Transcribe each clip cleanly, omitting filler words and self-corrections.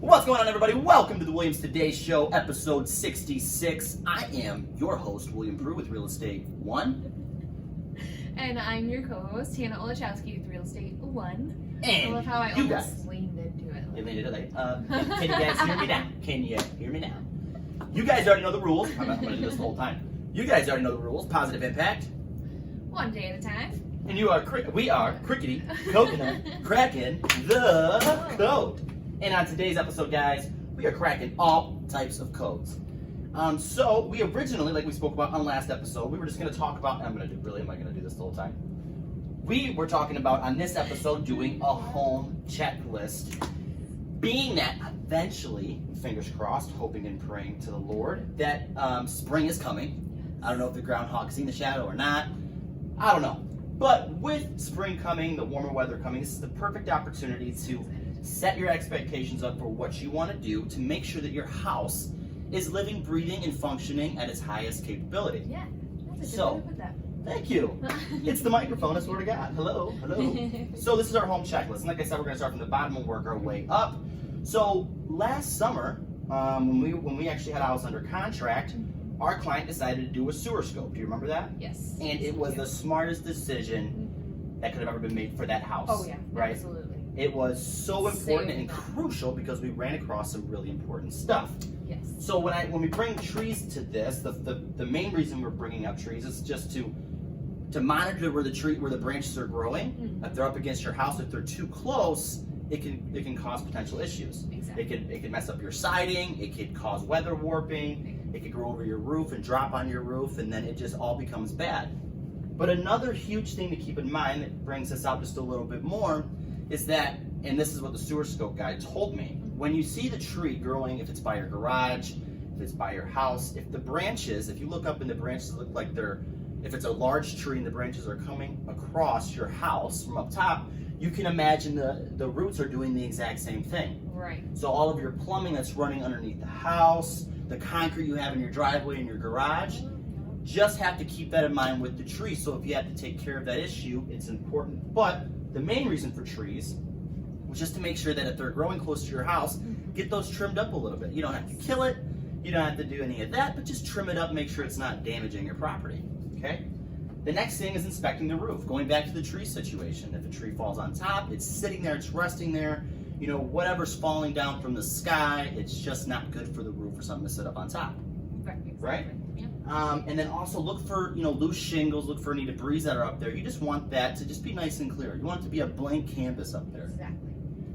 What's going on, everybody? Welcome to the Williams Today Show, episode 66. I am your host, William Brew with Real Estate One. And I'm your co-host, Hannah Olachowski with Real Estate One. And I love how I you almost guys, leaned into it. you leaned into it. Can you guys hear me now? Can you hear me now? You guys already know the rules. I'm going to do this the whole time. You guys already know the rules. Positive impact. One day at a time. And we are crickety, coconut, cracking the code. And on today's episode, guys, we are cracking all types of codes. So we originally, like we spoke about on last episode, we were just going to talk about, am I going to do this the whole time? We were talking about, on this episode, doing a home checklist. Being that eventually, fingers crossed, hoping and praying to the Lord, that spring is coming. I don't know if the groundhog's seen the shadow or not. I don't know. But with spring coming, the warmer weather coming, this is the perfect opportunity to set your expectations up for what you want to do to make sure that your house is living, breathing, and functioning at its highest capability. Yeah, that's a So, good way to put that. Thank you. It's the microphone, I swear to God. Hello. So this is our home checklist. And like I said, we're going to start from the bottom and work our way up. So last summer, when we actually had a house under contract, our client decided to do a sewer scope. Do you remember that? Yes. And it was the smartest decision that could have ever been made for that house. Oh yeah, right? Absolutely. It was so important and Saving them. crucial because we ran across some really important stuff. Yes. So when we bring trees to this, the main reason we're bringing up trees is just to monitor where the branches are growing. Mm-hmm. If they're up against your house, if they're too close, it can cause potential issues. Exactly. It can mess up your siding. It could cause weather warping. It could grow over your roof and drop on your roof, and then it just all becomes bad. But another huge thing to keep in mind that brings us out just a little bit more is that, and this is what the sewer scope guy told me, when you see the tree growing, if it's by your garage, if it's by your house, if you look up and the branches look like if it's a large tree and the branches are coming across your house from up top, you can imagine the roots are doing the exact same thing. Right. So all of your plumbing that's running underneath the house, the concrete you have in your driveway and your garage, just have to keep that in mind with the tree. So if you have to take care of that issue, it's important. But the main reason for trees was just to make sure that if they're growing close to your house, get those trimmed up a little bit. You don't have to kill it. You don't have to do any of that, but just trim it up, make sure it's not damaging your property. Okay? The next thing is inspecting the roof. Going back to the tree situation. If a tree falls on top, it's sitting there, it's resting there. You know, whatever's falling down from the sky, it's just not good for the roof for something to sit up on top. Right. Exactly. Right? Yeah. And then also look for, loose shingles, look for any debris that are up there. You just want that to just be nice and clear. You want it to be a blank canvas up there. Exactly.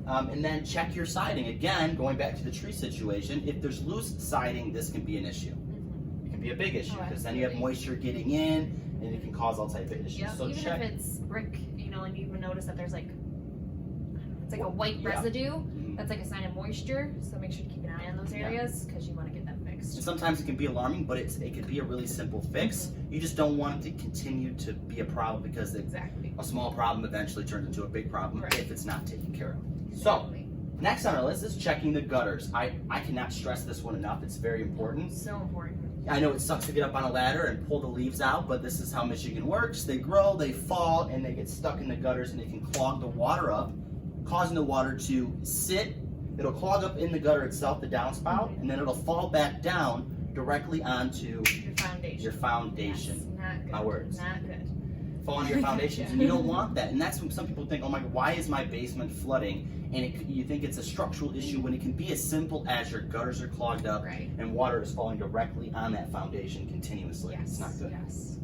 And then check your siding. Again, going back to the tree situation, if there's loose siding, this can be an issue. It can be a big issue because then you have moisture getting in and it can cause all type of issues. Yeah. So Even check. if it's brick, and you even notice that there's it's like a white residue. That's like a sign of moisture. So make sure to keep an eye on those areas because you want to get them fixed. And sometimes it can be alarming, but it can be a really simple fix. You just don't want it to continue to be a problem because Exactly. a small problem eventually turns into a big problem if it's not taken care of. Exactly. So, next on our list is checking the gutters. I cannot stress this one enough. It's very important. So important. I know it sucks to get up on a ladder and pull the leaves out, but this is how Michigan works. They grow, they fall, and they get stuck in the gutters, and they can clog the water up, causing the water to sit. It'll clog up in the gutter itself, the downspout, and then it'll fall back down directly onto Your foundation. Your Yes, not good. My words. Not good. Fall into your foundations, and you don't want that. And that's when some people think, oh my God, why is my basement flooding? And you think it's a structural issue when it can be as simple as your gutters are clogged up and water is falling directly on that foundation continuously. Yes. It's not good. Yes.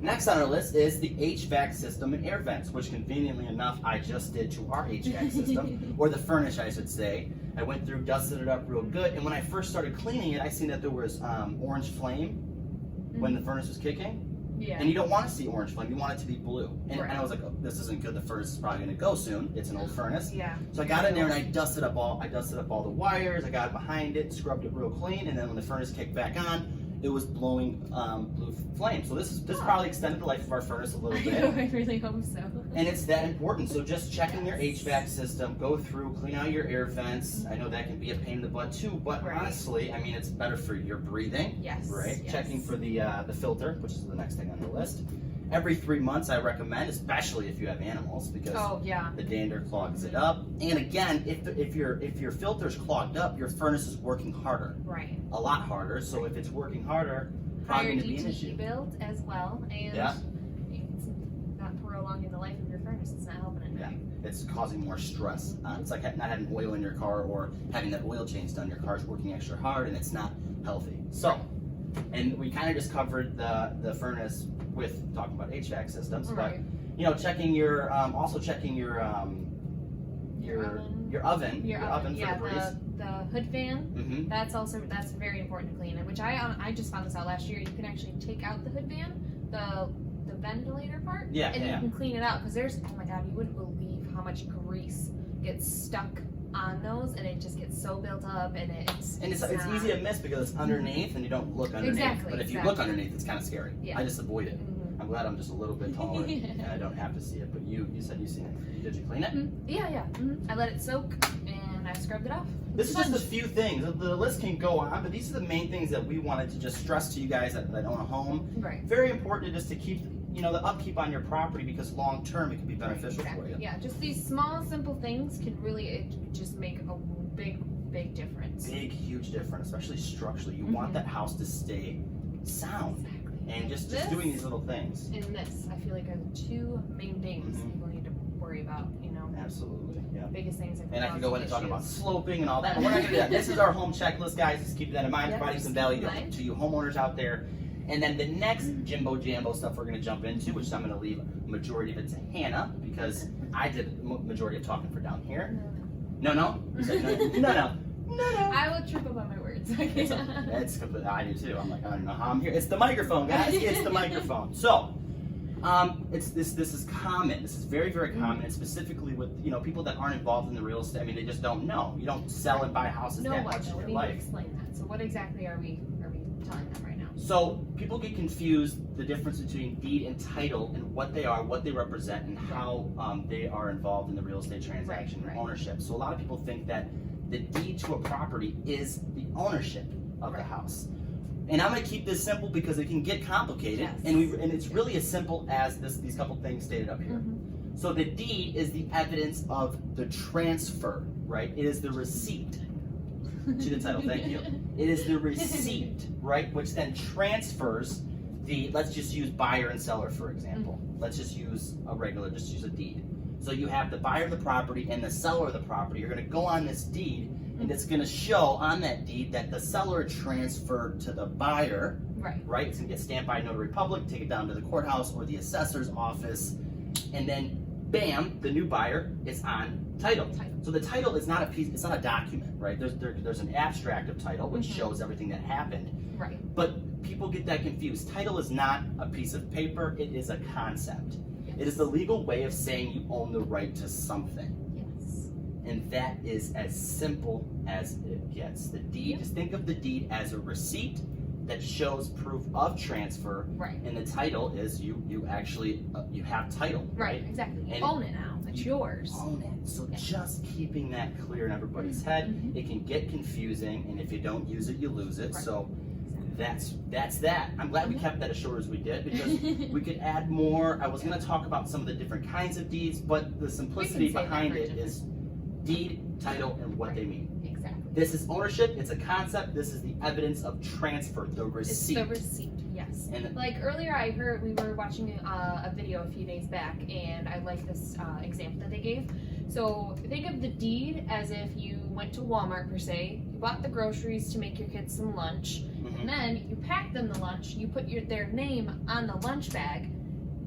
Next on our list is the HVAC system and air vents, which conveniently enough I just did to our HVAC system, or the furnace I should say. I went through, dusted it up real good, and when I first started cleaning it, I seen that there was orange flame when the furnace was kicking. Yeah. And you don't want to see orange flame, you want it to be blue. And Right. I was like, oh, this isn't good, the furnace is probably going to go soon. It's an old furnace. Yeah. So I got in there and I dusted up all the wires, I got behind it, scrubbed it real clean, and then when the furnace kicked back on, it was blowing blue flame. So this probably extended the life of our furnace a little bit. I really hope so. And it's that important. So just checking your HVAC system, go through, clean out your air vents. I know that can be a pain in the butt too, but honestly, I mean, it's better for your breathing. Yes. Right? Yes. Checking for the filter, which is the next thing on the list. Every 3 months I recommend, especially if you have animals, because the dander clogs it up. And again, if your filter's clogged up, your furnace is working harder. Right. A lot harder. So if it's working harder, probably going to be an issue. built as well, and it's not prolonging the life of your furnace. It's not helping it. Yeah, it's causing more stress. It's like not having oil in your car or having that oil change done. Your car's working extra hard and it's not healthy. So, and we kind of just covered the furnace with talking about HVAC systems, but you know, checking your also checking your oven Yeah, for the breeze. the hood fan. That's very important to clean. Which I just found this out last year. You can actually take out the hood fan, the ventilator part, and you can clean it out, because there's, oh my god, you wouldn't believe how much grease gets stuck on those, and it just gets so built up, and it's easy to miss because it's underneath and you don't look underneath. Exactly. But if you look underneath, it's kind of scary. Yeah. I just avoid it. I'm glad I'm just a little bit taller and I don't have to see it. But you said you seen it. Did you clean it? Yeah. I let it soak and I scrubbed it off. This is just a few things. The list can go on, but these are the main things that we wanted to just stress to you guys that own a home. Right. Very important just to keep, you know, the upkeep on your property, because long term it can be beneficial for you. Yeah, just these small, simple things can really just make a big difference. Big, huge difference, especially structurally. You want that house to stay sound. And just doing these little things. And this, I feel like, are the two main things people need to worry about, you know. Absolutely, yeah. Biggest things. And I can go in and talk about sloping and all that, but we're not going to do that. This is our home checklist, guys. Just keep that in mind, providing some value to you homeowners out there. And then the next Jimbo Jambo stuff we're going to jump into, which I'm going to leave majority of it to Hannah, because I did the majority of talking for down here. No? You said no. I will trip up on my words. It's completely, I do too. I'm like, I don't know how I'm here. It's the microphone, guys. It's the microphone. So, this is common. This is very, very common, and specifically with, you know, people that aren't involved in the real estate. I mean, they just don't know. You don't sell and buy houses that much in your life. Explain that. So, what exactly are we telling them right now? So, people get confused the difference between deed and title and what they are, what they represent, and how they are involved in the real estate transaction and ownership. So, a lot of people think that the deed to a property is the ownership of the house. And I'm going to keep this simple because it can get complicated, and it's really as simple as these couple things stated up here. So the deed is the evidence of the transfer, right? It is the receipt to the title. Thank you. It is the receipt, right, which then transfers the, let's just use buyer and seller, for example. Let's just use just use a deed. So you have the buyer of the property and the seller of the property. You're going to go on this deed, and it's going to show on that deed that the seller transferred to the buyer. Right. It's going to get stamped by a notary public, take it down to the courthouse or the assessor's office, and then bam, the new buyer is on title. So the title is not a piece. It's not a document, right? There's an abstract of title which shows everything that happened. But people get that confused. Title is not a piece of paper. It is a concept. It is the legal way of saying you own the right to something. And that is as simple as it gets. The deed, just think of the deed as a receipt that shows proof of transfer. And the title is you actually, you have title. Exactly. You own it now. It's yours. Own it. So just keeping that clear in everybody's head, it can get confusing, and if you don't use it, you lose it. So that's that. I'm glad we kept that as short as we did, because we could add more. I was going to talk about some of the different kinds of deeds, but the simplicity behind it is deed, title, and what they mean. This is ownership. It's a concept. This is the evidence of transfer, the receipt. It's the receipt, yes. And like earlier, we were watching a video a few days back, and I like this example that they gave. So think of the deed as if you went to Walmart, per se. You bought the groceries to make your kids some lunch, and then you packed them the lunch. You put their name on the lunch bag.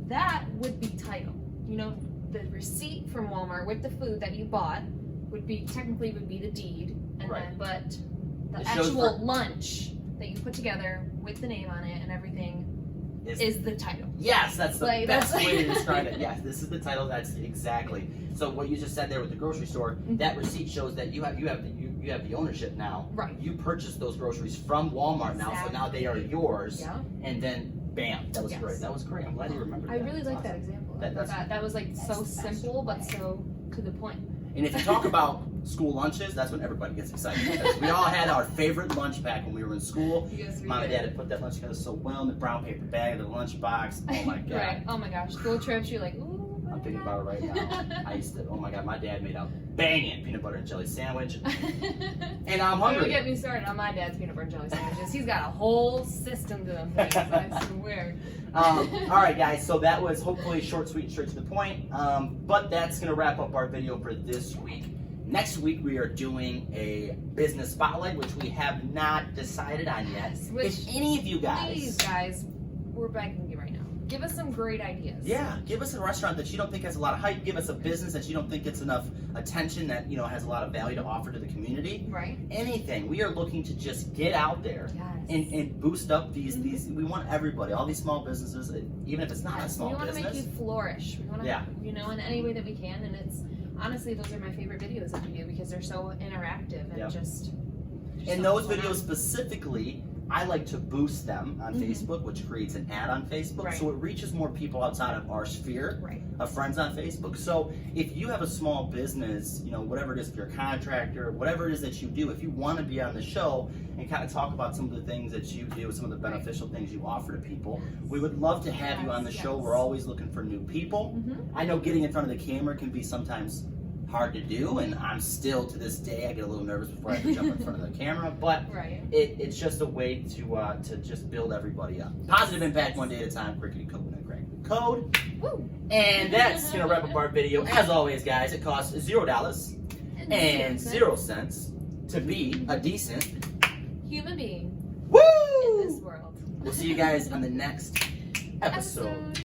That would be title. You know, the receipt from Walmart with the food that you bought would be the deed, and then but the actual lunch that you put together with the name on it and everything is the title. Yes, that's the best way to describe it. Yes, this is the title. That's exactly. So what you just said there with the grocery store, that receipt shows that you have the ownership now. You purchased those groceries from Walmart now, so now they are yours. And then bam, that was great. That was great. I'm glad you remembered that. I really like that example. That was like so simple but so to the point. And if you talk about school lunches, that's when everybody gets excited. Because we all had our favorite lunch pack when we were in school. Yes, we Mom and did. Dad had put that lunch together so well in the brown paper bag, the lunch box. Oh my God. Right. Oh my gosh. School trips, you're like, ooh. I'm thinking about it right now. I used to, oh my God, my dad made a banging peanut butter and jelly sandwich. And I'm Don't hungry. get me started on my dad's peanut butter and jelly sandwiches. He's got a whole system to them things, I swear. All right, guys, so that was hopefully short, sweet, and straight to the point. But that's going to wrap up our video for this week. Next week, we are doing a business spotlight, which we have not decided on yet. Which, if any of you guys... Please, guys, we're begging you right now. Give us some great ideas. Yeah, give us a restaurant that you don't think has a lot of hype. Give us a business that you don't think gets enough attention, that, you know, has a lot of value to offer to the community. Right. Anything. We are looking to just get out there and boost up these. We want everybody, all these small businesses, even if it's not a small business. We want to make you flourish. We want to, you know, in any way that we can. And it's honestly, those are my favorite videos that we do because they're so interactive and just. And those videos specifically, I like to boost them on Facebook, which creates an ad on Facebook, so it reaches more people outside of our sphere of friends on Facebook. So if you have a small business, you know, whatever it is, if you're a contractor, whatever it is that you do, if you want to be on the show and kind of talk about some of the things that you do, some of the beneficial things you offer to people, we would love to have you on the show. We're always looking for new people. I know getting in front of the camera can be sometimes hard to do, and I'm still, to this day, I get a little nervous before I have to jump in front of the camera, but it's just a way to just build everybody up. Positive impact one day at a time. Crickety Coconut Crack the Code. Woo. And that's going to wrap up our video. As always, guys, it costs $0 and 0 cents to be a decent human being Woo! in this world. We'll see you guys on the next episode.